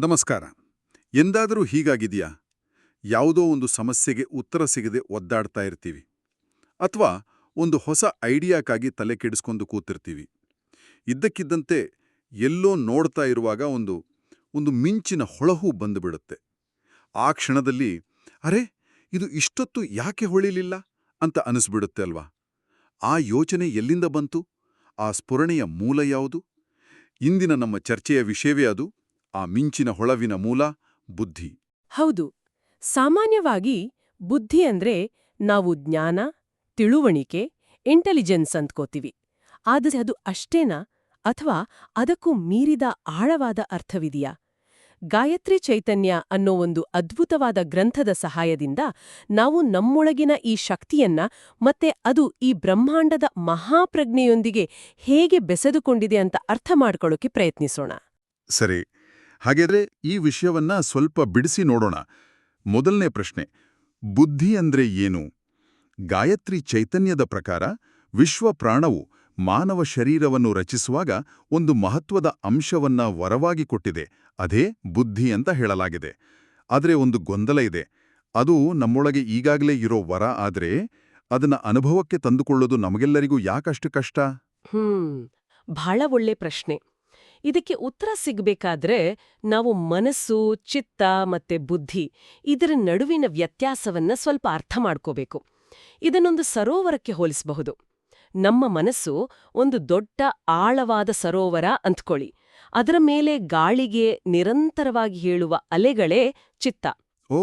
ನಮಸ್ಕಾರ. ಎಂದಾದರೂ ಹೀಗಾಗಿದೆಯಾ? ಯಾವುದೋ ಒಂದು ಸಮಸ್ಯೆಗೆ ಉತ್ತರ ಸಿಗದೆ ಒದ್ದಾಡ್ತಾ ಇರ್ತೀವಿ. ಅಥವಾ ಒಂದು ಹೊಸ ಐಡಿಯಾಕ್ಕಾಗಿ ತಲೆ ಕೆಡಿಸ್ಕೊಂಡು ಕೂತಿರ್ತೀವಿ. ಇದ್ದಕ್ಕಿದ್ದಂತೆ ಎಲ್ಲೋ ನೋಡ್ತಾ ಇರುವಾಗ ಒಂದು ಮಿಂಚಿನ ಹೊಳಹು ಬಂದುಬಿಡುತ್ತೆ. ಆ ಕ್ಷಣದಲ್ಲಿ ಅರೆ, ಇದು ಇಷ್ಟೊತ್ತು ಯಾಕೆ ಹೊಳಿಲಿಲ್ಲ ಅಂತ ಅನಿಸ್ಬಿಡುತ್ತೆ ಅಲ್ವಾ? ಆ ಯೋಚನೆ ಎಲ್ಲಿಂದ ಬಂತು? ಆ ಸ್ಫುರಣೆಯ ಮೂಲ ಯಾವುದು? ಇಂದಿನ ನಮ್ಮ ಚರ್ಚೆಯ ವಿಷಯವೇ ಅದು. ಆ ಮಿಂಚಿನ ಹೊಳವಿನ ಮೂಲ ಬುದ್ಧಿ. ಹೌದು. ಸಾಮಾನ್ಯವಾಗಿ ಬುದ್ಧಿ ಅಂದ್ರೆ ನಾವು ಜ್ಞಾನ, ತಿಳುವಣಿಕೆ, ಇಂಟೆಲಿಜೆನ್ಸ್ ಅಂದ್ಕೋತೀವಿ. ಆದರೆ ಅದು ಅಷ್ಟೇನಾ? ಅಥವಾ ಅದಕ್ಕೂ ಮೀರಿದ ಆಳವಾದ ಅರ್ಥವಿದೆಯಾ? ಗಾಯತ್ರಿ ಚೈತನ್ಯ ಅನ್ನೋ ಒಂದು ಅದ್ಭುತವಾದ ಗ್ರಂಥದ ಸಹಾಯದಿಂದ ನಾವು ನಮ್ಮೊಳಗಿನ ಈ ಶಕ್ತಿಯನ್ನ ಮತ್ತೆ ಅದು ಈ ಬ್ರಹ್ಮಾಂಡದ ಮಹಾಪ್ರಜ್ಞೆಯೊಂದಿಗೆ ಹೇಗೆ ಬೆಸೆದುಕೊಂಡಿದೆ ಅಂತ ಅರ್ಥ ಮಾಡ್ಕೊಳ್ಳೋಕೆ ಪ್ರಯತ್ನಿಸೋಣ. ಸರಿ, ಹಾಗಾದ್ರೆ ಈ ವಿಷಯವನ್ನ ಸ್ವಲ್ಪ ಬಿಡಿಸಿ ನೋಡೋಣ. ಮೊದಲನೇ ಪ್ರಶ್ನೆ, ಬುದ್ಧಿ ಅಂದ್ರೆ ಏನು? ಗಾಯತ್ರಿ ಚೈತನ್ಯದ ಪ್ರಕಾರ ವಿಶ್ವ ಪ್ರಾಣವು ಮಾನವ ಶರೀರವನ್ನು ರಚಿಸುವಾಗ ಒಂದು ಮಹತ್ವದ ಅಂಶವನ್ನ ವರವಾಗಿ ಕೊಟ್ಟಿದೆ. ಅದೇ ಬುದ್ಧಿ ಅಂತ ಹೇಳಲಾಗಿದೆ. ಆದರೆ ಒಂದು ಗೊಂದಲ ಇದೆ. ಅದು ನಮ್ಮೊಳಗೆ ಈಗಾಗಲೇ ಇರೋ ವರ ಆದ್ರೆ ಅದನ್ನ ಅನುಭವಕ್ಕೆ ತಂದುಕೊಳ್ಳೋದು ನಮಗೆಲ್ಲರಿಗೂ ಯಾಕಷ್ಟು ಕಷ್ಟ? ಬಹಳ ಒಳ್ಳೆ ಪ್ರಶ್ನೆ. ಇದಕ್ಕೆ ಉತ್ತರ ಸಿಗ್ಬೇಕಾದ್ರೆ ನಾವು ಮನಸ್ಸು, ಚಿತ್ತ ಮತ್ತೆ ಬುದ್ಧಿ ಇದರ ನಡುವಿನ ವ್ಯತ್ಯಾಸವನ್ನ ಸ್ವಲ್ಪ ಅರ್ಥ ಮಾಡ್ಕೋಬೇಕು. ಇದನ್ನೊಂದು ಸರೋವರಕ್ಕೆ ಹೋಲಿಸಬಹುದು. ನಮ್ಮ ಮನಸ್ಸು ಒಂದು ದೊಡ್ಡ ಆಳವಾದ ಸರೋವರ ಅಂದ್ಕೊಳ್ಳಿ. ಅದರ ಮೇಲೆ ಗಾಳಿಗೆ ನಿರಂತರವಾಗಿ ಹೇಳುವ ಅಲೆಗಳೇ ಚಿತ್ತ. ಓ,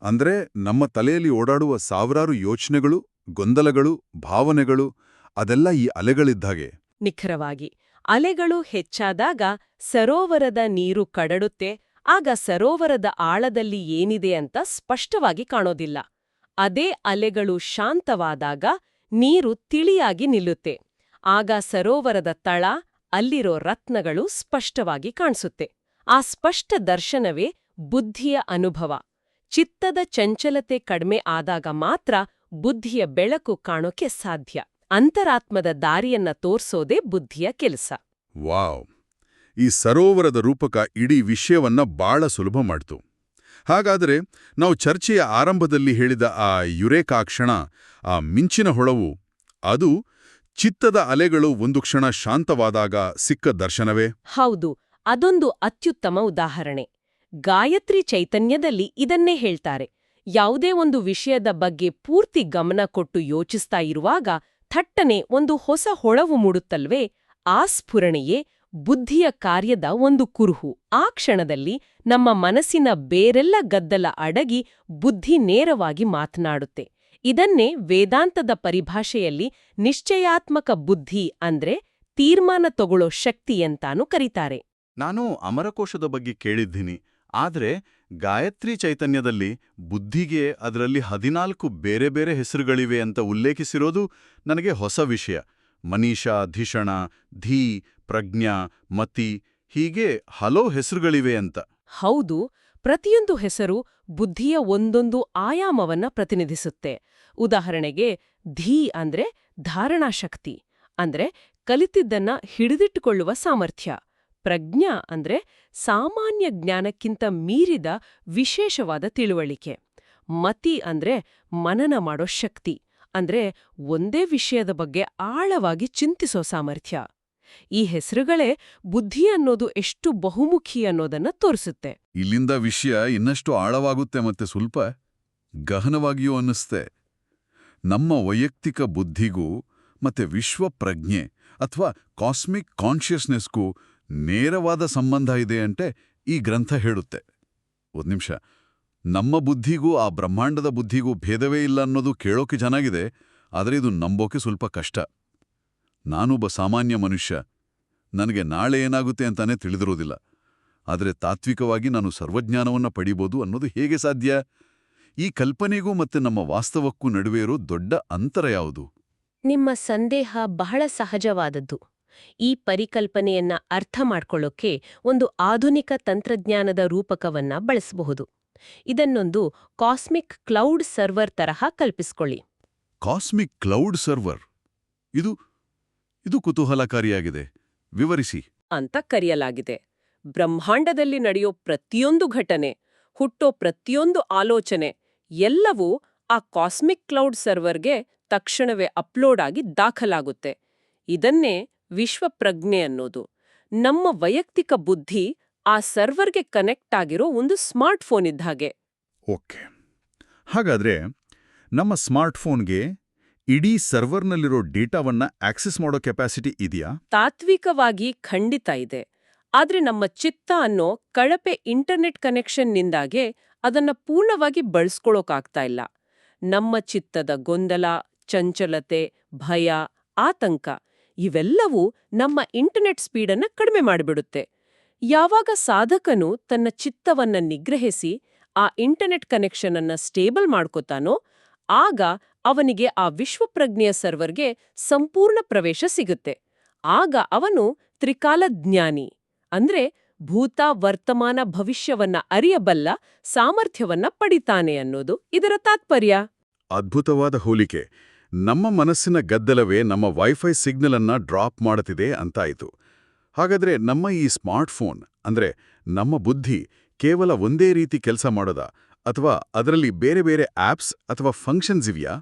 ಅಂದ್ರೆ ನಮ್ಮ ತಲೆಯಲ್ಲಿ ಓಡಾಡುವ ಸಾವಿರಾರು ಯೋಚನೆಗಳು, ಗೊಂದಲಗಳು, ಭಾವನೆಗಳು ಅದೆಲ್ಲ ಈ ಅಲೆಗಳಿದ್ದಾಗೆ. ನಿಖರವಾಗಿ. ಅಲೆಗಳು ಹೆಚ್ಚಾದಾಗ ಸರೋವರದ ನೀರು ಕಡಡುತ್ತೆ. ಆಗ ಸರೋವರದ ಆಳದಲ್ಲಿ ಏನಿದೆ ಅಂತ ಸ್ಪಷ್ಟವಾಗಿ ಕಾಣೋದಿಲ್ಲ. ಅದೇ ಅಲೆಗಳು ಶಾಂತವಾದಾಗ ನೀರು ತಿಳಿಯಾಗಿ ನಿಲ್ಲುತ್ತೆ. ಆಗ ಸರೋವರದ ತಳ, ಅಲ್ಲಿರೋ ರತ್ನಗಳು ಸ್ಪಷ್ಟವಾಗಿ ಕಾಣಿಸುತ್ತೆ. ಆ ಸ್ಪಷ್ಟ ದರ್ಶನವೇ ಬುದ್ಧಿಯ ಅನುಭವ. ಚಿತ್ತದ ಚಂಚಲತೆ ಕಡಿಮೆ ಆದಾಗ ಮಾತ್ರ ಬುದ್ಧಿಯ ಬೆಳಕು ಕಾಣೋಕೆ ಸಾಧ್ಯ. ಅಂತರಾತ್ಮದ ದಾರಿಯನ್ನ ತೋರ್ಸೋದೇ ಬುದ್ಧಿಯ ಕೆಲಸ. ವಾವ್! ಈ ಸರೋವರದ ರೂಪಕ ಇಡೀ ವಿಷಯವನ್ನ ಬಾಳ ಸುಲಭ ಮಾಡ್ತು. ಹಾಗಾದರೆ ನಾವು ಚರ್ಚೆಯ ಆರಂಭದಲ್ಲಿ ಹೇಳಿದ ಆ ಯುರೇಕಾ ಕ್ಷಣ, ಆ ಮಿಂಚಿನ ಹೊಳವು, ಅದು ಚಿತ್ತದ ಅಲೆಗಳು ಒಂದು ಕ್ಷಣ ಶಾಂತವಾದಾಗ ಸಿಕ್ಕ ದರ್ಶನವೇ? ಹೌದು, ಅದೊಂದು ಅತ್ಯುತ್ತಮ ಉದಾಹರಣೆ. ಗಾಯತ್ರಿ ಚೈತನ್ಯದಲ್ಲಿ ಇದನ್ನೇ ಹೇಳ್ತಾರೆ. ಯಾವುದೇ ಒಂದು ವಿಷಯದ ಬಗ್ಗೆ ಪೂರ್ತಿ ಗಮನ ಕೊಟ್ಟು ಯೋಚಿಸ್ತಾ ಇರುವಾಗ ಥಟ್ಟನೆ ಒಂದು ಹೊಸ ಹೊಳವು ಮೂಡುತ್ತಲ್ವೇ, ಆ ಸ್ಫುರಣೆಯೇ ಬುದ್ಧಿಯ ಕಾರ್ಯದ ಒಂದು ಕುರುಹು. ಆ ಕ್ಷಣದಲ್ಲಿ ನಮ್ಮ ಮನಸ್ಸಿನ ಬೇರೆಲ್ಲ ಗದ್ದಲ ಅಡಗಿ ಬುದ್ಧಿ ನೇರವಾಗಿ ಮಾತನಾಡುತ್ತೆ. ಇದನ್ನೇ ವೇದಾಂತದ ಪರಿಭಾಷೆಯಲ್ಲಿ ನಿಶ್ಚಯಾತ್ಮಕ ಬುದ್ಧಿ ಅಂದ್ರೆ ತೀರ್ಮಾನ ತಗೊಳ್ಳೋ ಶಕ್ತಿ ಅಂತಾನೂ ಕರೀತಾರೆ. ನಾನು ಅಮರಕೋಶದ ಬಗ್ಗೆ ಕೇಳಿದ್ದೀನಿ. ಆದ್ರೆ ಗಾಯತ್ರಿ ಚೈತನ್ಯದಲ್ಲಿ ಬುದ್ಧಿಗೆ ಅದರಲ್ಲಿ 14 ಬೇರೆ ಬೇರೆ ಹೆಸರುಗಳಿವೆ ಅಂತ ಉಲ್ಲೇಖಿಸಿರೋದು ನನಗೆ ಹೊಸ ವಿಷಯ. ಮನೀಷಾ, ಧಿಷಣ, ಧೀ, ಪ್ರಜ್ಞಾ, ಮತಿ, ಹೀಗೆ ಹಲವು ಹೆಸರುಗಳಿವೆ ಅಂತ. ಹೌದು, ಪ್ರತಿಯೊಂದು ಹೆಸರು ಬುದ್ಧಿಯ ಒಂದೊಂದು ಆಯಾಮವನ್ನ ಪ್ರತಿನಿಧಿಸುತ್ತೆ. ಉದಾಹರಣೆಗೆ, ಧೀ ಅಂದ್ರೆ ಧಾರಣಾಶಕ್ತಿ, ಅಂದ್ರೆ ಕಲಿತಿದ್ದನ್ನ ಹಿಡಿದಿಟ್ಟುಕೊಳ್ಳುವ ಸಾಮರ್ಥ್ಯ. ಪ್ರಜ್ಞಾ ಅಂದ್ರೆ ಸಾಮಾನ್ಯ ಜ್ಞಾನಕ್ಕಿಂತ ಮೀರಿದ ವಿಶೇಷವಾದ ತಿಳುವಳಿಕೆ. ಮತಿ ಅಂದ್ರೆ ಮನನ ಮಾಡೋ ಶಕ್ತಿ, ಅಂದ್ರೆ ಒಂದೇ ವಿಷಯದ ಬಗ್ಗೆ ಆಳವಾಗಿ ಚಿಂತಿಸೋ ಸಾಮರ್ಥ್ಯ. ಈ ಹೆಸರುಗಳೇ ಬುದ್ಧಿ ಅನ್ನೋದು ಎಷ್ಟು ಬಹುಮುಖಿ ಅನ್ನೋದನ್ನ ತೋರಿಸುತ್ತೆ. ಇಲ್ಲಿಂದ ವಿಷಯ ಇನ್ನಷ್ಟು ಆಳವಾಗುತ್ತೆ ಮತ್ತೆ ಸ್ವಲ್ಪ ಗಹನವಾಗಿಯೂ ಅನ್ನಿಸ್ತೆ. ನಮ್ಮ ವೈಯಕ್ತಿಕ ಬುದ್ಧಿಗೂ ಮತ್ತೆ ವಿಶ್ವ ಪ್ರಜ್ಞೆ ಅಥವಾ ಕಾಸ್ಮಿಕ್ ಕಾನ್ಷಿಯಸ್ನೆಸ್ಗೂ ನೇರವಾದ ಸಂಬಂಧ ಇದೆ ಅಂತೆ ಈ ಗ್ರಂಥ ಹೇಳುತ್ತೆ. ಒಂದು ನಿಮಿಷ, ನಮ್ಮ ಬುದ್ಧಿಗೂ ಆ ಬ್ರಹ್ಮಾಂಡದ ಬುದ್ಧಿಗೂ ಭೇದವೇ ಇಲ್ಲ ಅನ್ನೋದು ಕೇಳೋಕೆ ಚೆನ್ನಾಗಿದೆ, ಆದರೆ ಇದು ನಂಬೋಕೆ ಸ್ವಲ್ಪ ಕಷ್ಟ. ನಾನೊಬ್ಬ ಸಾಮಾನ್ಯ ಮನುಷ್ಯ, ನನಗೆ ನಾಳೆ ಏನಾಗುತ್ತೆ ಅಂತಾನೆ ತಿಳಿದಿರೋದಿಲ್ಲ. ಆದರೆ ತಾತ್ವಿಕವಾಗಿ ನಾನು ಸರ್ವಜ್ಞಾನವನ್ನು ಪಡಿಬೋದು ಅನ್ನೋದು ಹೇಗೆ ಸಾಧ್ಯ? ಈ ಕಲ್ಪನೆಗೂ ಮತ್ತೆ ನಮ್ಮ ವಾಸ್ತವಕ್ಕೂ ನಡುವೆ ಇರೋ ದೊಡ್ಡ ಅಂತರ ಯಾವುದು? ನಿಮ್ಮ ಸಂದೇಹ ಬಹಳ ಸಹಜವಾದದ್ದು. ಈ ಪರಿಕಲ್ಪನೆಯನ್ನ ಅರ್ಥ ಮಾಡ್ಕೊಳ್ಳೋಕೆ ಒಂದು ಆಧುನಿಕ ತಂತ್ರಜ್ಞಾನದ ರೂಪಕವನ್ನ ಬಳಸಬಹುದು. ಇದನ್ನೊಂದು ಕಾಸ್ಮಿಕ್ ಕ್ಲೌಡ್ ಸರ್ವರ್ ತರಹ ಕಲ್ಪಿಸ್ಕೊಳ್ಳಿ. Cosmic cloud server? ಇದು ಕುತೂಹಲಕಾರಿಯಾಗಿದೆ. ವಿವರಿಸಿ. ಅಂತ ಕರೆಯಲಾಗಿದೆ. ಬ್ರಹ್ಮಾಂಡದಲ್ಲಿ ನಡೆಯೋ ಪ್ರತಿಯೊಂದು ಘಟನೆ, ಹುಟ್ಟೋ ಪ್ರತಿಯೊಂದು ಆಲೋಚನೆ ಎಲ್ಲವೂ ಆ ಕಾಸ್ಮಿಕ್ ಕ್ಲೌಡ್ ಸರ್ವರ್ಗೆ ತಕ್ಷಣವೇ ಅಪ್ಲೋಡ್ ಆಗಿ ದಾಖಲಾಗುತ್ತೆ. ಇದನ್ನೇ ವಿಶ್ವಪ್ರಜ್ಞೆ ಅನ್ನೋದು. ನಮ್ಮ ವೈಯಕ್ತಿಕ ಬುದ್ಧಿ ಆ ಸರ್ವರ್ಗೆ ಕನೆಕ್ಟ್ ಆಗಿರೋ ಒಂದು ಸ್ಮಾರ್ಟ್ಫೋನ್ ಇದ್ದ ಹಾಗೆ. ಓಕೆ. ಹಾಗಾದ್ರೆ ನಮ್ಮ ಸ್ಮಾರ್ಟ್ಫೋನ್ಗೆ ಇಡೀ ಸರ್ವರ್ನಲ್ಲಿರೋ ಡೇಟಾವನ್ನ ಆಕ್ಸೆಸ್ ಮಾಡೋ ಕೆಪಾಸಿಟಿ ಇದೆಯಾ? ತಾತ್ವಿಕವಾಗಿ ಖಂಡಿತ ಇದೆ. ಆದ್ರೆ ನಮ್ಮ ಚಿತ್ತ ಅನ್ನೋ ಕಳಪೆ ಇಂಟರ್ನೆಟ್ ಕನೆಕ್ಷನ್ನಿಂದಾಗೆ ಅದನ್ನ ಪೂರ್ಣವಾಗಿ ಬಳಸ್ಕೊಳ್ಳೋಕಾಗ್ತಾ ಇಲ್ಲ. ನಮ್ಮ ಚಿತ್ತದ ಗೊಂದಲ, ಚಂಚಲತೆ, ಭಯ, ಆತಂಕ ಇವೆಲ್ಲವೂ ನಮ್ಮ ಇಂಟರ್ನೆಟ್ ಸ್ಪೀಡನ್ನ ಕಡಿಮೆ ಮಾಡಿಬಿಡುತ್ತೆ. ಯಾವಾಗ ಸಾಧಕನು ತನ್ನ ಚಿತ್ತವನ್ನ ನಿಗ್ರಹಿಸಿ ಆ ಇಂಟರ್ನೆಟ್ ಕನೆಕ್ಷನ್ ಅನ್ನ ಸ್ಟೇಬಲ್ ಮಾಡ್ಕೋತಾನೋ ಆಗ ಅವನಿಗೆ ಆ ವಿಶ್ವಪ್ರಜ್ಞೆಯ ಸರ್ವರ್ಗೆ ಸಂಪೂರ್ಣ ಪ್ರವೇಶ ಸಿಗುತ್ತೆ. ಆಗ ಅವನು ತ್ರಿಕಾಲಜ್ಞಾನಿ, ಅಂದ್ರೆ ಭೂತ, ವರ್ತಮಾನ, ಭವಿಷ್ಯವನ್ನ ಅರಿಯಬಲ್ಲ ಸಾಮರ್ಥ್ಯವನ್ನ ಪಡಿತಾನೆ ಅನ್ನೋದು ಇದರ ತಾತ್ಪರ್ಯ. ಅದ್ಭುತವಾದ ಹೋಲಿಕೆ. ನಮ್ಮ ಮನಸ್ಸಿನ ಗದ್ದಲವೇ ನಮ್ಮ ವೈಫೈ ಸಿಗ್ನಲ್ ಅನ್ನ ಡ್ರಾಪ್ ಮಾಡುತ್ತಿದೆ ಅಂತಾಯಿತು. ಹಾಗಾದ್ರೆ ನಮ್ಮ ಈ ಸ್ಮಾರ್ಟ್ಫೋನ್ ಅಂದ್ರೆ ನಮ್ಮ ಬುದ್ಧಿ ಕೇವಲ ಒಂದೇ ರೀತಿ ಕೆಲಸ ಮಾಡೋದಾ, ಅಥವಾ ಅದರಲ್ಲಿ ಬೇರೆ ಬೇರೆ ಆಪ್ಸ್ ಅಥವಾ ಫಂಕ್ಷನ್ಸ್ ಇವೆಯಾ?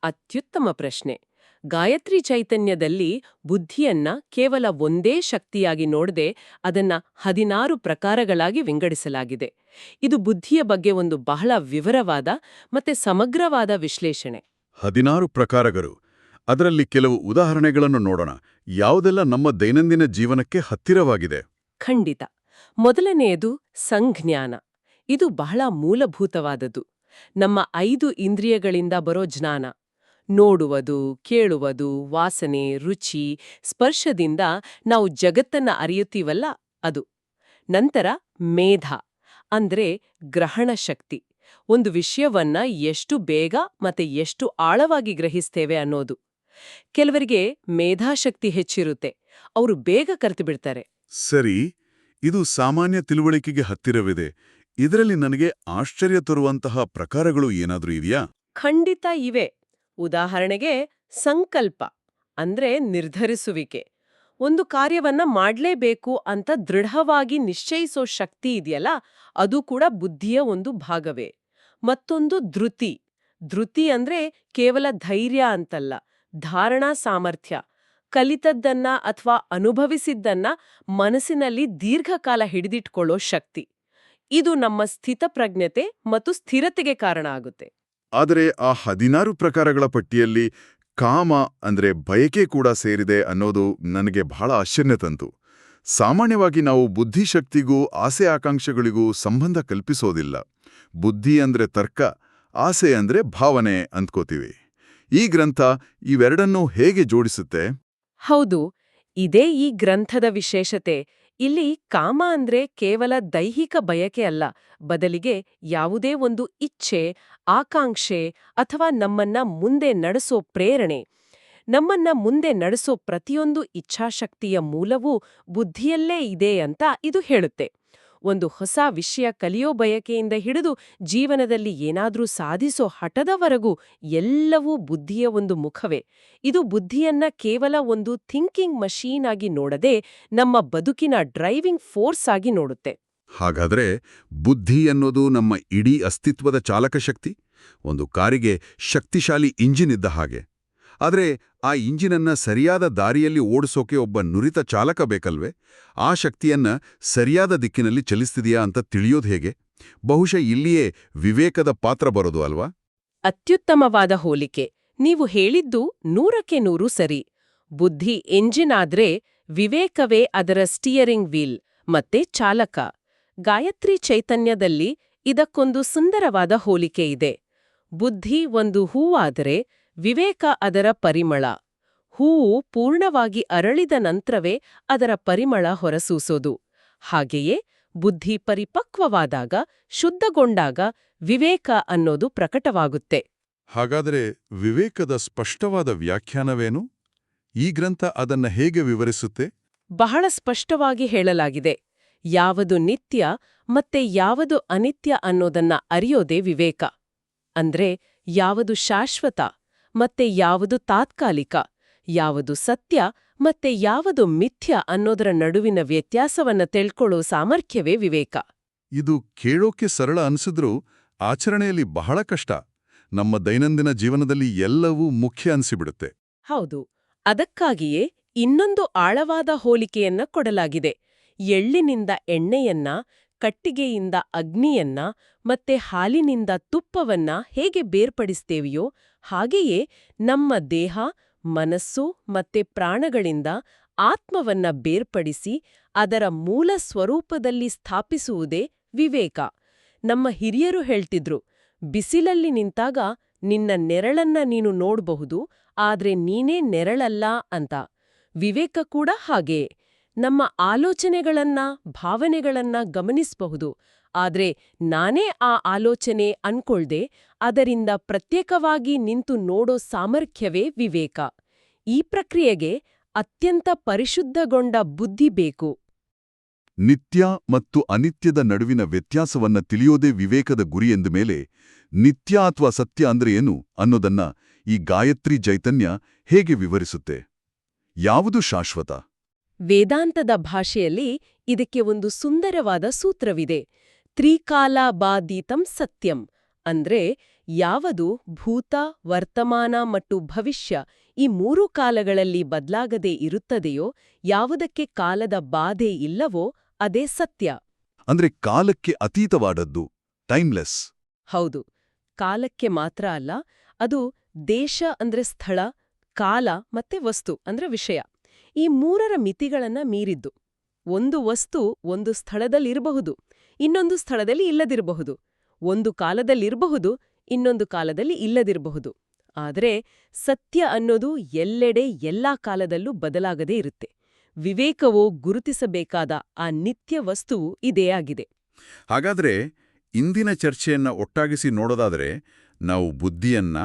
ಅತ್ಯುತ್ತಮ ಪ್ರಶ್ನೆ. ಗಾಯತ್ರಿ ಚೈತನ್ಯದಲ್ಲಿ ಬುದ್ಧಿಯನ್ನ ಕೇವಲ ಒಂದೇ ಶಕ್ತಿಯಾಗಿ ನೋಡದೆ ಅದನ್ನ 16 ಪ್ರಕಾರಗಳಾಗಿ ವಿಂಗಡಿಸಲಾಗಿದೆ. ಇದು ಬುದ್ಧಿಯ ಬಗ್ಗೆ ಒಂದು ಬಹಳ ವಿವರವಾದ ಮತ್ತೆ ಸಮಗ್ರವಾದ ವಿಶ್ಲೇಷಣೆ. 16 ಪ್ರಕಾರಗಳು. ಅದರಲ್ಲಿ ಕೆಲವು ಉದಾಹರಣೆಗಳನ್ನು ನೋಡೋಣ. ಯಾವುದೆಲ್ಲ ನಮ್ಮ ದೈನಂದಿನ ಜೀವನಕ್ಕೆ ಹತ್ತಿರವಾಗಿದೆ? ಖಂಡಿತ. ಮೊದಲನೆಯದು ಸಂಜ್ಞಾನ. ಇದು ಬಹಳ ಮೂಲಭೂತವಾದದ್ದು. ನಮ್ಮ 5 ಇಂದ್ರಿಯಗಳಿಂದ ಬರೋ ಜ್ಞಾನ. ನೋಡುವುದು, ಕೇಳುವುದು, ವಾಸನೆ, ರುಚಿ, ಸ್ಪರ್ಶದಿಂದ ನಾವು ಜಗತ್ತನ್ನ ಅರಿಯುತ್ತೀವಲ್ಲ ಅದು. ನಂತರ ಮೇಧ ಅಂದ್ರೆ ಗ್ರಹಣ ಶಕ್ತಿ. ಒಂದು ವಿಷಯವನ್ನ ಎಷ್ಟು ಬೇಗ ಮತ್ತೆ ಎಷ್ಟು ಆಳವಾಗಿ ಗ್ರಹಿಸ್ತೇವೆ ಅನ್ನೋದು. ಕೆಲವರಿಗೆ ಮೇಧಾಶಕ್ತಿ ಹೆಚ್ಚಿರುತ್ತೆ, ಅವರು ಬೇಗ ಕರೆತುಬಿಡ್ತಾರೆ. ಸರಿ, ಇದು ಸಾಮಾನ್ಯ ತಿಳುವಳಿಕೆಗೆ ಹತ್ತಿರವಿದೆ. ಇದರಲ್ಲಿ ನನಗೆ ಆಶ್ಚರ್ಯ ತರುವಂತಹ ಪ್ರಕಾರಗಳು ಏನಾದ್ರೂ ಇವೆಯಾ? ಖಂಡಿತ ಇವೆ. ಉದಾಹರಣೆಗೆ ಸಂಕಲ್ಪ ಅಂದ್ರೆ ನಿರ್ಧರಿಸುವಿಕೆ. ಒಂದು ಕಾರ್ಯವನ್ನ ಮಾಡ್ಲೇಬೇಕು ಅಂತ ದೃಢವಾಗಿ ನಿಶ್ಚಯಿಸೋ ಶಕ್ತಿ ಇದೆಯಲ್ಲ, ಅದು ಕೂಡ ಬುದ್ಧಿಯ ಒಂದು ಭಾಗವೇ. ಮತ್ತೊಂದು ಧೃತಿ. ಧೃತಿ ಅಂದ್ರೆ ಕೇವಲ ಧೈರ್ಯ ಅಂತಲ್ಲ, ಧಾರಣಾ ಸಾಮರ್ಥ್ಯ. ಕಲಿತದ್ದನ್ನ ಅಥವಾ ಅನುಭವಿಸಿದ್ದನ್ನ ಮನಸ್ಸಿನಲ್ಲಿ ದೀರ್ಘಕಾಲ ಹಿಡಿದಿಟ್ಕೊಳ್ಳೋ ಶಕ್ತಿ. ಇದು ನಮ್ಮ ಸ್ಥಿತಪ್ರಜ್ಞತೆ ಮತ್ತು ಸ್ಥಿರತೆಗೆ ಕಾರಣ ಆಗುತ್ತೆ. ಆದರೆ ಆ 16 ಪ್ರಕಾರಗಳ ಪಟ್ಟಿಯಲ್ಲಿ ಕಾಮ ಅಂದ್ರೆ ಬಯಕೆ ಕೂಡ ಸೇರಿದೆ ಅನ್ನೋದು ನನಗೆ ಬಹಳ ಆಶ್ಚರ್ಯ ತಂತು. ಸಾಮಾನ್ಯವಾಗಿ ನಾವು ಬುದ್ಧಿಶಕ್ತಿಗೂ ಆಸೆ ಆಕಾಂಕ್ಷೆಗಳಿಗೂ ಸಂಬಂಧ ಕಲ್ಪಿಸೋದಿಲ್ಲ. ಬುದ್ಧಿ ಅಂದ್ರೆ ತರ್ಕ, ಆಸೆ ಅಂದ್ರೆ ಭಾವನೆ ಅಂದ್ಕೋತೀವಿ. ಈ ಗ್ರಂಥ ಇವೆರಡನ್ನೂ ಹೇಗೆ ಜೋಡಿಸುತ್ತೆ? ಹೌದು, ಇದೇ ಈ ಗ್ರಂಥದ ವಿಶೇಷತೆ. ಇಲ್ಲಿ ಕಾಮ ಅಂದ್ರೆ ಕೇವಲ ದೈಹಿಕ ಬಯಕೆ ಅಲ್ಲ, ಬದಲಿಗೆ ಯಾವುದೇ ಒಂದು ಇಚ್ಛೆ, ಆಕಾಂಕ್ಷೆ ಅಥವಾ ನಮ್ಮನ್ನ ಮುಂದೆ ನಡೆಸೋ ಪ್ರೇರಣೆ. ನಮ್ಮನ್ನ ಮುಂದೆ ನಡೆಸೋ ಪ್ರತಿಯೊಂದು ಇಚ್ಛಾಶಕ್ತಿಯ ಮೂಲವೂ ಬುದ್ಧಿಯಲ್ಲೇ ಇದೆ ಅಂತ ಇದು ಹೇಳುತ್ತೆ. ಒಂದು ಹೊಸ ವಿಷಯ ಕಲಿಯೋ ಬಯಕೆಯಿಂದ ಹಿಡಿದು ಜೀವನದಲ್ಲಿ ಏನಾದ್ರೂ ಸಾಧಿಸೋ ಹಠದವರೆಗೂ ಎಲ್ಲವೂ ಬುದ್ಧಿಯ ಒಂದು ಮುಖವೇ. ಇದು ಬುದ್ಧಿಯನ್ನ ಕೇವಲ ಒಂದು ಥಿಂಕಿಂಗ್ ಮಷೀನ್ ಆಗಿ ನೋಡದೆ ನಮ್ಮ ಬದುಕಿನ ಡ್ರೈವಿಂಗ್ ಫೋರ್ಸ್ ಆಗಿ ನೋಡುತ್ತೆ. ಹಾಗಾದ್ರೆ ಬುದ್ಧಿ ಅನ್ನೋದು ನಮ್ಮ ಇಡೀ ಅಸ್ತಿತ್ವದ ಚಾಲಕ ಶಕ್ತಿ. ಒಂದು ಕಾರಿಗೆ ಶಕ್ತಿಶಾಲಿ ಇಂಜಿನ್ ಇದ್ದ ಹಾಗೆ. ಆದರೆ ಆ ಇಂಜಿನನ್ನ ಸರಿಯಾದ ದಾರಿಯಲ್ಲಿ ಓಡಿಸೋಕೆ ಒಬ್ಬ ನುರಿತ ಚಾಲಕ ಬೇಕಲ್ವೇ? ಆ ಶಕ್ತಿಯನ್ನ ಸರಿಯಾದ ದಿಕ್ಕಿನಲ್ಲಿ ಚಲಿಸ್ತಿದೆಯಾ ಅಂತ ತಿಳಿಯೋದು ಹೇಗೆ? ಬಹುಶಃ ಇಲ್ಲಿಯೇ ವಿವೇಕದ ಪಾತ್ರ ಬರೋದು ಅಲ್ವಾ? ಅತ್ಯುತ್ತಮವಾದ ಹೋಲಿಕೆ. ನೀವು ಹೇಳಿದ್ದು 100ಕ್ಕೆ 100 ಸರಿ. ಬುದ್ಧಿ ಎಂಜಿನ್ ಆದ್ರೆ ವಿವೇಕವೇ ಅದರ ಸ್ಟಿಯರಿಂಗ್ ವೀಲ್ ಮತ್ತೆ ಚಾಲಕ. ಗಾಯತ್ರಿ ಚೈತನ್ಯದಲ್ಲಿ ಇದಕ್ಕೊಂದು ಸುಂದರವಾದ ಹೋಲಿಕೆ ಇದೆ. ಬುದ್ಧಿ ಒಂದು ಹೂವಾದರೆ ವಿವೇಕ ಅದರ ಪರಿಮಳ. ಹೂವು ಪೂರ್ಣವಾಗಿ ಅರಳಿದ ನಂತರವೇ ಅದರ ಪರಿಮಳ ಹೊರಸೂಸೋದು. ಹಾಗೆಯೇ ಬುದ್ಧಿ ಪರಿಪಕ್ವವಾದಾಗ, ಶುದ್ಧಗೊಂಡಾಗ ವಿವೇಕ ಅನ್ನೋದು ಪ್ರಕಟವಾಗುತ್ತೆ. ಹಾಗಾದರೆ ವಿವೇಕದ ಸ್ಪಷ್ಟವಾದ ವ್ಯಾಖ್ಯಾನವೇನು? ಈ ಗ್ರಂಥ ಅದನ್ನ ಹೇಗೆ ವಿವರಿಸುತ್ತೆ? ಬಹಳ ಸ್ಪಷ್ಟವಾಗಿ ಹೇಳಲಾಗಿದೆ. ಯಾವುದು ನಿತ್ಯ ಮತ್ತೆ ಯಾವುದು ಅನಿತ್ಯ ಅನ್ನೋದನ್ನ ಅರಿಯೋದೇ ವಿವೇಕ. ಅಂದ್ರೆ ಯಾವುದು ಶಾಶ್ವತ ಮತ್ತೆ ಯಾವುದು ತಾತ್ಕಾಲಿಕ, ಯಾವುದು ಸತ್ಯ ಮತ್ತೆ ಯಾವುದು ಮಿಥ್ಯ ಅನ್ನೋದರ ನಡುವಿನ ವ್ಯತ್ಯಾಸವನ್ನ ತಿಳ್ಕೊಳ್ಳೋ ಸಾಮರ್ಥ್ಯವೇ ವಿವೇಕ. ಇದು ಕೇಳೋಕೆ ಸರಳ ಅನ್ಸಿದ್ರೂ ಆಚರಣೆಯಲ್ಲಿ ಬಹಳ ಕಷ್ಟ. ನಮ್ಮ ದೈನಂದಿನ ಜೀವನದಲ್ಲಿ ಎಲ್ಲವೂ ಮುಖ್ಯ ಅನ್ಸಿಬಿಡುತ್ತೆ. ಹೌದು, ಅದಕ್ಕಾಗಿಯೇ ಇನ್ನೊಂದು ಆಳವಾದ ಹೋಲಿಕೆಯನ್ನ ಕೊಡಲಾಗಿದೆ. ಎಳ್ಳಿನಿಂದ ಎಣ್ಣೆಯನ್ನ, ಕಟ್ಟಿಗೆಯಿಂದ ಅಗ್ನಿಯನ್ನ ಮತ್ತೆ ಹಾಲಿನಿಂದ ತುಪ್ಪವನ್ನ ಹೇಗೆ ಬೇರ್ಪಡಿಸ್ತೇವೆಯೋ ಹಾಗೆಯೇ ನಮ್ಮ ದೇಹ, ಮನಸ್ಸು ಮತ್ತೆ ಪ್ರಾಣಗಳಿಂದ ಆತ್ಮವನ್ನ ಬೇರ್ಪಡಿಸಿ ಅದರ ಮೂಲ ಸ್ವರೂಪದಲ್ಲಿ ಸ್ಥಾಪಿಸುವುದೇ ವಿವೇಕ. ನಮ್ಮ ಹಿರಿಯರು ಹೇಳ್ತಿದ್ರು, ಬಿಸಿಲಲ್ಲಿ ನಿಂತಾಗ ನಿನ್ನ ನೆರಳನ್ನ ನೀನು ನೋಡ್ಬಹುದು, ಆದ್ರೆ ನೀನೇ ನೆರಳಲ್ಲ ಅಂತ. ವಿವೇಕ ಕೂಡ ಹಾಗೆಯೇ. ನಮ್ಮ ಆಲೋಚನೆಗಳನ್ನ, ಭಾವನೆಗಳನ್ನ ಗಮನಿಸಬಹುದು, ಆದ್ರೆ ನಾನೇ ಆ ಆಲೋಚನೆ ಅನ್ಕೊಳ್ದೆ ಅದರಿಂದ ಪ್ರತ್ಯೇಕವಾಗಿ ನಿಂತು ನೋಡೋ ಸಾಮರ್ಥ್ಯವೇ ವಿವೇಕ. ಈ ಪ್ರಕ್ರಿಯೆಗೆ ಅತ್ಯಂತ ಪರಿಶುದ್ಧಗೊಂಡ ಬುದ್ಧಿ ಬೇಕು. ನಿತ್ಯ ಮತ್ತು ಅನಿತ್ಯದ ನಡುವಿನ ವ್ಯತ್ಯಾಸವನ್ನ ತಿಳಿಯೋದೇ ವಿವೇಕದ ಗುರಿ ಎಂದಮೇಲೆ ನಿತ್ಯ ಅಥವಾ ಸತ್ಯ ಅಂದ್ರೆ ಏನು ಅನ್ನೋದನ್ನ ಈ ಗಾಯತ್ರಿ ಚೈತನ್ಯ ಹೇಗೆ ವಿವರಿಸುತ್ತೆ? ಯಾವುದು ಶಾಶ್ವತ? ವೇದಾಂತದ ಭಾಷೆಯಲ್ಲಿ ಇದಕ್ಕೆ ಒಂದು ಸುಂದರವಾದ ಸೂತ್ರವಿದೆ. ತ್ರಿಕಾಲಾಬಾಧೀತಂ ಸತ್ಯಂ ಅಂದ್ರೆ ಯಾವುದು ಭೂತ, ವರ್ತಮಾನ ಮತ್ತು ಭವಿಷ್ಯ ಈ ಮೂರು ಕಾಲಗಳಲ್ಲಿ ಬದಲಾಗದೇ ಇರುತ್ತದೆಯೋ, ಯಾವುದಕ್ಕೆ ಕಾಲದ ಬಾಧೆ ಇಲ್ಲವೋ ಅದೇ ಸತ್ಯ. ಅಂದ್ರೆ ಕಾಲಕ್ಕೆ ಅತೀತವಾದದ್ದು, ಟೈಮ್ಲೆಸ್. ಹೌದು, ಕಾಲಕ್ಕೆ ಮಾತ್ರ ಅಲ್ಲ, ಅದು ದೇಶ ಅಂದ್ರೆ ಸ್ಥಳ, ಕಾಲ ಮತ್ತೆ ವಸ್ತು ಅಂದ್ರೆ ವಿಷಯ, ಈ ಮೂರರ ಮಿತಿಗಳನ್ನ ಮೀರಿದ್ದು. ಒಂದು ವಸ್ತು ಒಂದು ಸ್ಥಳದಲ್ಲಿರಬಹುದು, ಇನ್ನೊಂದು ಸ್ಥಳದಲ್ಲಿ ಇಲ್ಲದಿರಬಹುದು. ಒಂದು ಕಾಲದಲ್ಲಿರಬಹುದು, ಇನ್ನೊಂದು ಕಾಲದಲ್ಲಿ ಇಲ್ಲದಿರಬಹುದು. ಆದರೆ ಸತ್ಯ ಅನ್ನೋದು ಎಲ್ಲೆಡೆ ಎಲ್ಲಾ ಕಾಲದಲ್ಲೂ ಬದಲಾಗದೇ ಇರುತ್ತೆ. ವಿವೇಕವೋ ಗುರುತಿಸಬೇಕಾದ ಆ ನಿತ್ಯ ವಸ್ತುವು ಇದೇ ಆಗಿದೆ. ಹಾಗಾದ್ರೆ ಇಂದಿನ ಚರ್ಚೆಯನ್ನ ಒಟ್ಟಾಗಿಸಿ ನೋಡೋದಾದರೆ ನಾವು ಬುದ್ಧಿಯನ್ನ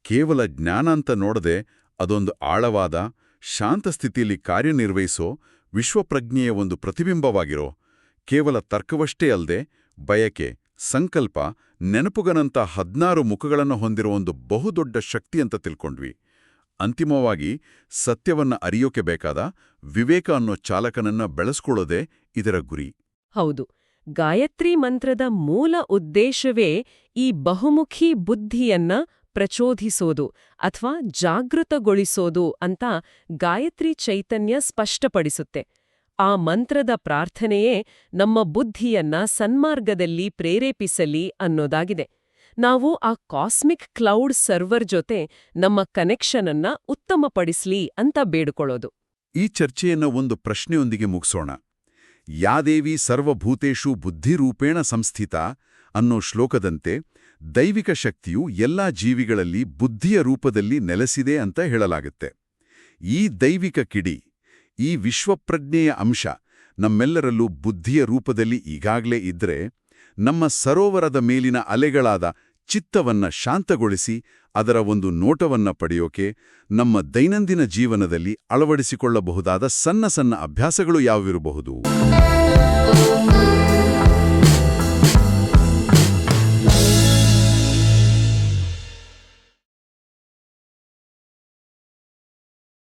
ಕೇವಲ ಜ್ಞಾನ ಅಂತ ನೋಡದೆ ಅದೊಂದು ಆಳವಾದ, ಶಾಂತ ಸ್ಥಿತಿಯಲ್ಲಿ ಕಾರ್ಯನಿರ್ವಹಿಸೋ ವಿಶ್ವಪ್ರಜ್ಞೆಯ ಒಂದು ಪ್ರತಿಬಿಂಬವಾಗಿರೋ, ಕೇವಲ ತರ್ಕವಷ್ಟೇ ಅಲ್ಲದೆ ಬಯಕೆ, ಸಂಕಲ್ಪ, ನೆನಪುಗನಂಥ 16 ಮುಖಗಳನ್ನು ಹೊಂದಿರೋ ಒಂದು ಬಹುದೊಡ್ಡ ಶಕ್ತಿ ಅಂತ ತಿಳ್ಕೊಂಡ್ವಿ. ಅಂತಿಮವಾಗಿ ಸತ್ಯವನ್ನ ಅರಿಯೋಕೆ ಬೇಕಾದ ವಿವೇಕ ಅನ್ನೋ ಚಾಲಕನನ್ನ ಬೆಳೆಸ್ಕೊಳ್ಳೋದೇ ಇದರ ಗುರಿ. ಹೌದು, ಗಾಯತ್ರಿ ಮಂತ್ರದ ಮೂಲ ಉದ್ದೇಶವೇ ಈ ಬಹುಮುಖಿ ಬುದ್ಧಿಯನ್ನ ಪ್ರಚೋದಿಸೋದು ಅಥವಾ ಜಾಗೃತಗೊಳಿಸೋದು ಅಂತ ಗಾಯತ್ರಿ ಚೈತನ್ಯ ಸ್ಪಷ್ಟಪಡಿಸುತ್ತೆ. ಆ ಮಂತ್ರದ ಪ್ರಾರ್ಥನೆಯೇ ನಮ್ಮ ಬುದ್ಧಿಯನ್ನ ಸನ್ಮಾರ್ಗದಲ್ಲಿ ಪ್ರೇರೇಪಿಸಲಿ ಅನ್ನೋದಾಗಿದೆ. ನಾವು ಆ ಕಾಸ್ಮಿಕ್ ಕ್ಲೌಡ್ ಸರ್ವರ್ ಜೊತೆ ನಮ್ಮ ಕನೆಕ್ಷನ್ ಅನ್ನ ಉತ್ತಮಪಡಿಸ್ಲಿ ಅಂತ ಬೇಡಿಕೊಳ್ಳೋದು. ಈ ಚರ್ಚೆಯನ್ನ ಒಂದು ಪ್ರಶ್ನೆಯೊಂದಿಗೆ ಮುಗಿಸೋಣ. ಯಾದೇವಿ ಸರ್ವಭೂತೇಷು ಬುದ್ಧಿರೂಪೇಣ ಸಂಸ್ಥಿತ ಅನ್ನೋ ಶ್ಲೋಕದಂತೆ ದೈವಿಕ ಶಕ್ತಿಯು ಎಲ್ಲಾ ಜೀವಿಗಳಲ್ಲಿ ಬುದ್ಧಿಯ ರೂಪದಲ್ಲಿ ನೆಲೆಸಿದೆ ಅಂತ ಹೇಳಲಾಗುತ್ತೆ. ಈ ದೈವಿಕ ಕಿಡಿ, ಈ ವಿಶ್ವಪ್ರಜ್ಞೆಯ ಅಂಶ ನಮ್ಮೆಲ್ಲರಲ್ಲೂ ಬುದ್ಧಿಯ ರೂಪದಲ್ಲಿ ಈಗಾಗಲೇ ಇದ್ರೆ, ನಮ್ಮ ಸರೋವರದ ಮೇಲಿನ ಅಲೆಗಳಾದ ಚಿತ್ತವನ್ನ ಶಾಂತಗೊಳಿಸಿ ಅದರ ಒಂದು ನೋಟವನ್ನ ಪಡೆಯೋಕೆ ನಮ್ಮ ದೈನಂದಿನ ಜೀವನದಲ್ಲಿ ಅಳವಡಿಸಿಕೊಳ್ಳಬಹುದಾದ ಸಣ್ಣ ಸಣ್ಣ ಅಭ್ಯಾಸಗಳು ಯಾವಿರಬಹುದು?